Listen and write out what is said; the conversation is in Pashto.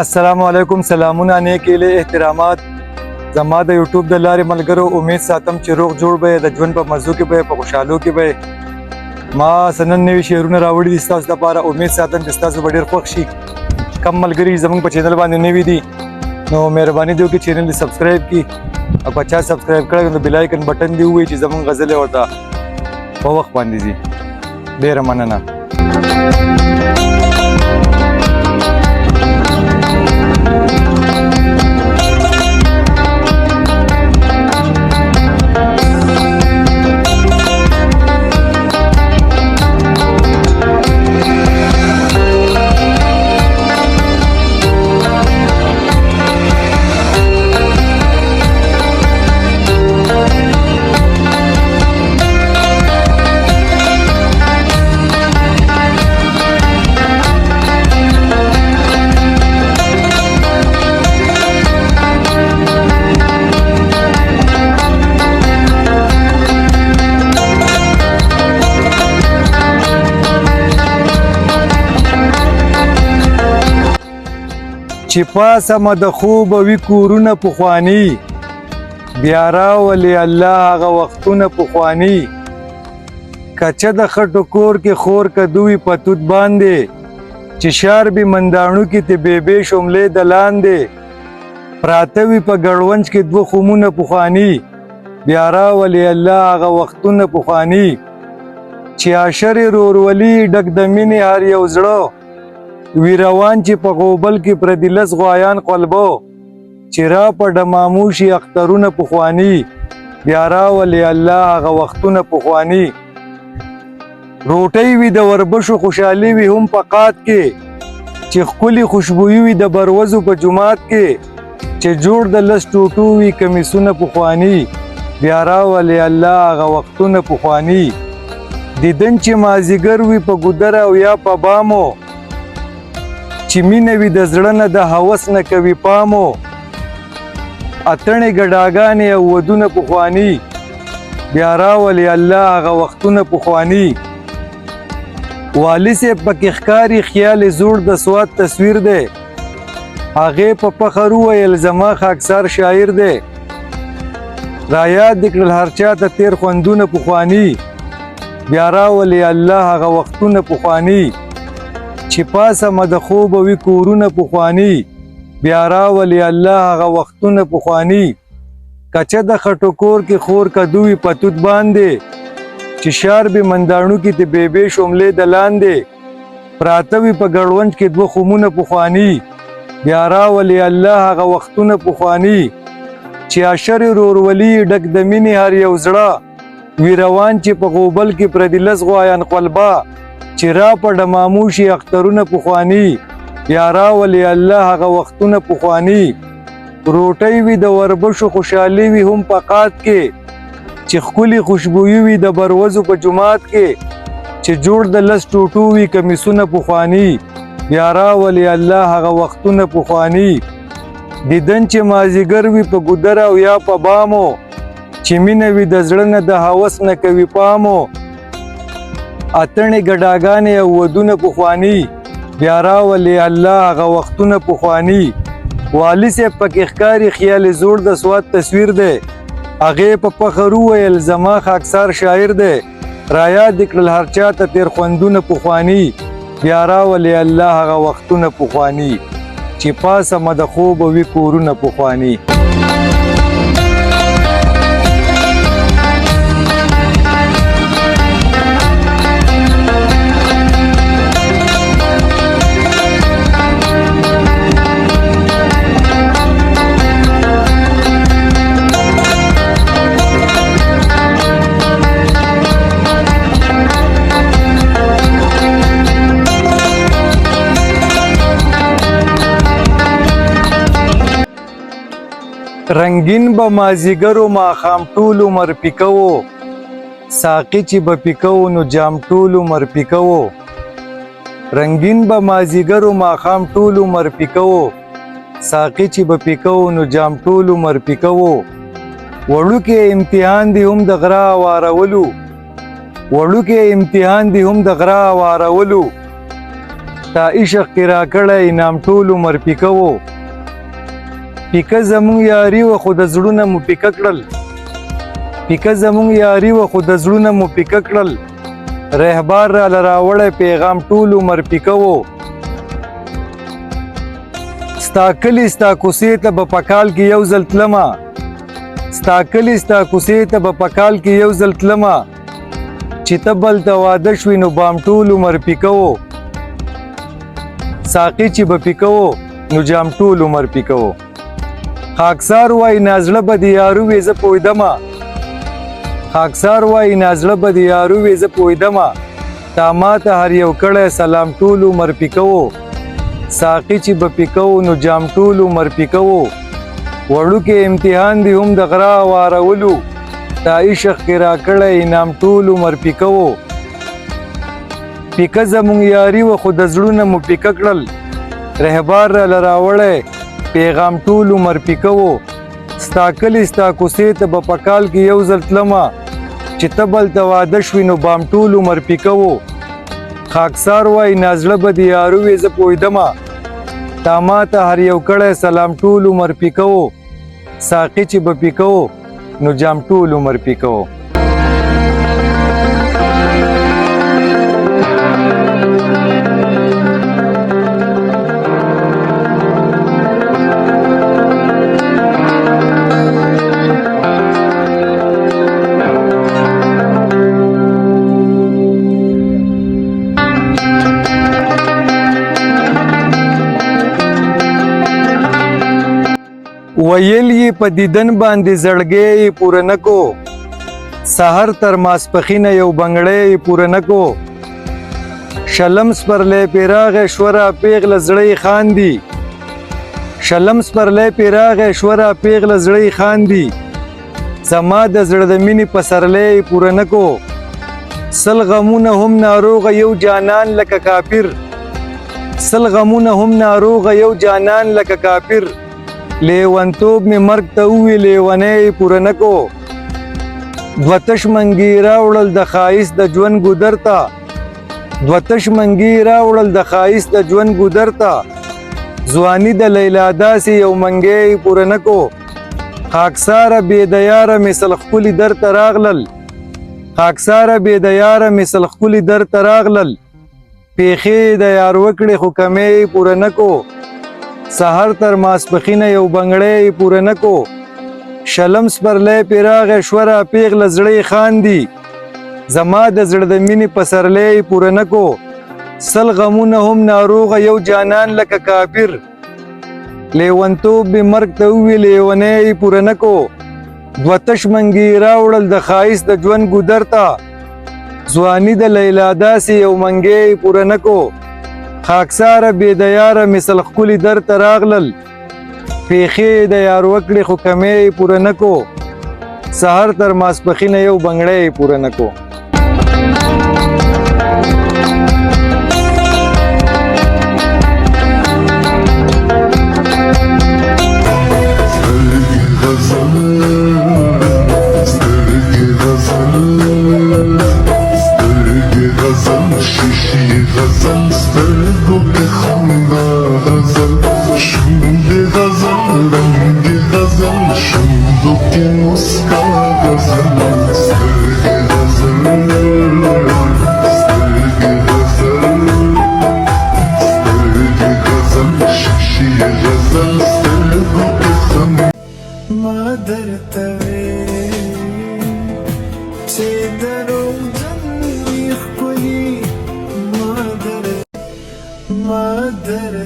السلام علیکم، سلامونه نیکیله احترامات زما د یوټیوب د لارې ملګرو. امید ساتم چې روغ جوړ به د ژوند په مزو کې به په خوشحالو کې به. ما سنن نوي شعرونه راوړي دي ستاسو لپاره. امید ساتم چې تاسو به ډېر خوښ شي. کم ملګري زموږ په چینل باندې نوي دي نو مهرباني دی وکړئ چینل سبسکرایب کړئ او که چا سبسکرایب کړی نو بیل آیکن بټن دی ووایي چې زموږ غزلې ورته په وخت باندې ځي. ډېره مننه. چې پاسمه د خوب وي کورونه پخواني، بیا راولي الله هغه وختونه پخواني. کچه د خټو کور کې خور کدوي په توت باندې، چې شار بي منداڼو کې ته بیبې شملې د لاندې. پراته وي په ګړونج کې دوه خمونه پخواني، بیا راولي الله هغه وختونه پخواني. چې عاشر رورولي ډک د مینې هر یو زړه، وی روان چې په غوبل کې پردي لس غوایان قلبو. چې را په ډماموشي اخترونه پخواني، بیا راولي الله هغه وختونه پخواني. روټۍ وي د وربشو خوشحالي وي هم په قات کې، چې ښکلي خوشبويي وي د بروزو په جومات کې. چې جوړ د لس ټوټو وي کمیسونه پخواني، بیا راولي الله هغه وختونه پخواني. دیدن چې مازیګر وي په ګودره او یا په بامو، چې مینه وي د زړه نه د هوس نه کوي پامو. اتڼې ګډاګانې او ودونه پخواني، بیا راولي الله هغه وختونه پخواني. والي صاحب پکې ښکاري خیال زوړ د سواد تصویر دی، هغې په فخر وویل زما خاکسار شاعر دی. رایاد دې کړل هر چا ته تیر خوندونه پخواني، بیا راولي الله هغه وختونه پخواني. چې پاسمه د خوب وي کورونه پخواني، بیا راولي الله هغه وختونه پخواني. کچه د خټو کور کې خور کدوي په توت باندې، چې شار بي منداڼو کې ته بیبې شملې د لاندې. پراته وي په ګړونج کې دوه خمونه پخواني، بیا راولي الله هغه وختونه پخواني. چې عاشر رورولي ډک د مینې هر یو زړه، وی روان چې په غوبل کې پردي لس غوایان قلبه. چې را په ډماموشي اخترونه پخواني، بیا راولي الله هغه وختونه پخواني. روټۍ وي د وربشو خوشحالي وي هم په قات کې، چې ښکلي خوشبويي وي د بروزو په جومات کې. چې جوړ د لس ټوټو وي کمیسونه پخواني، بیا راولي الله هغه وختونه پخواني. دیدن چې مازیګر وي په ګودره او یا په بامو، چې مینه وي د زړه نه د هوس نه کوي پامو. اتڼې ګډاګانې او ودونه پخواني، بیا راولي الله هغه وختونه پخواني. والي صاحب پکې ښکاري خیال زوړ د سواد تصویر دی، هغې په فخر وویل زما خاکسار شاعر دی. رایاد دې کړل هر چا ته تیر خوندونه پخواني، بیا راولي الله هغه وختونه پخواني. چې پاسمه د خوب وي کورونه پخواني. رنگین به مازیګر و ماښام ټول عمر پیکوو، ساقي چې به پیکوو نو جام ټول عمر پیکوو. رنگین به مازیګر و ماښام ټول عمر پیکوو، ساقي چې به پیکوو نو جام ټول عمر پیکوو. وړوکې امتحان دی هم د غره وارولو، وړوکې امتحان دی هم د غره وارولو. تا عشق کې راکړی انعام ټول عمر پیکه و پیکه زمونږ یاري و خو د زړونه مو پیکه کړل پیکه زمونږ یاري و خو د زړونه مو پیکه کړل رهبار راله راوړی پیغام ټول عمر پیکه و ستا کلي ستا کوڅې ته به په کال کې یو ځل تلمه ستا کلي ستا کوڅې ته به په کال کې یو ځل تلمه چې ته بل ته واده شوې نو بام ټول عمر پیکه و ساقي چې به پیکه و نو جام ټول عمر پیکه و خاکسار وایي نازړه به د یارو وې زه پوهېدمه خاکسار وایي نازړه به د یارو وې زه پوهېدمه تا ماته هر یو کړی سلام ټول عمر پیکه و ساقي چې به پیکه و نو جام ټول عمر پیکه و وړوکې امتحان دی هم د غره وارولو تا عشق کې راکړی انعام ټول عمر پیکه و پیکه زمونږ یاري و خو د زړونه مو پیکه کړل رهبار راله راوړی پیغام ټول عمر پیکه و ستا کلي ستا کوڅې ته به په کال کې یو ځل تلمه چې ته بل ته واده شوې نو بام ټول عمر پیکه و خاکسار وایي نازړه به د یارو وې زه پوهېدمه تا ماته هر یو کړی سلام ټول عمر پیکه و ساقي چې به پیکه و نو جام ټول عمر پیکه و ویل یې په دیدن باندې زړګی پوره نکو سحر تر ماسپښینه یو بنګړی پوره نکو شلم سپرلی پیراغې شوره پیغله زړی خاندي شلم سپرلی پیراغې شوره پیغله زړی خاندي زما د زړه د مینې پسرلی پوره نکو سل غمونه هم ناروغه یو جانان لکه کافر سل غمونه هم ناروغه یو جانان لکه کافر لیونتوب می مرګ ته ووی لیونی پوره نکو دوه تش منګي راوړل د ښایست د ژوند ګودر ته دوه تش منګي راوړل د ښایست د ژوند ګودر ته ځواني د لیلا داسې یو منګی پوره نکو خاکساره بې د یاره مثل ښکلي در ته راغلل خاکساره بې د یاره مثل ښکلي در ته راغلل پیښې د یار وکړې خو کمې پوره نکو سحر تر ماسپښینه یو بنګړی پوره نکو شلم سپرلی پیراغې شوره پیغله زړی خاندي زما د زړه د مینې پسرلی پوره نکو سل غمونه هم ناروغه یو جانان لکه کافر لیونتوب مې مرګ ته ووی لیونی پوره نکو دوه تش منګي راوړل د ښایست د ژوند ګودر ته ځواني د لیلا داسې یو منګی پوره نکو خاکساره بې د یاره مثل ښکلي در ته راغلل پیښې د یار وکړې خو کمې پوره نکو سحر تر ماسپښینه یو بنګړی پوره نکو Mother,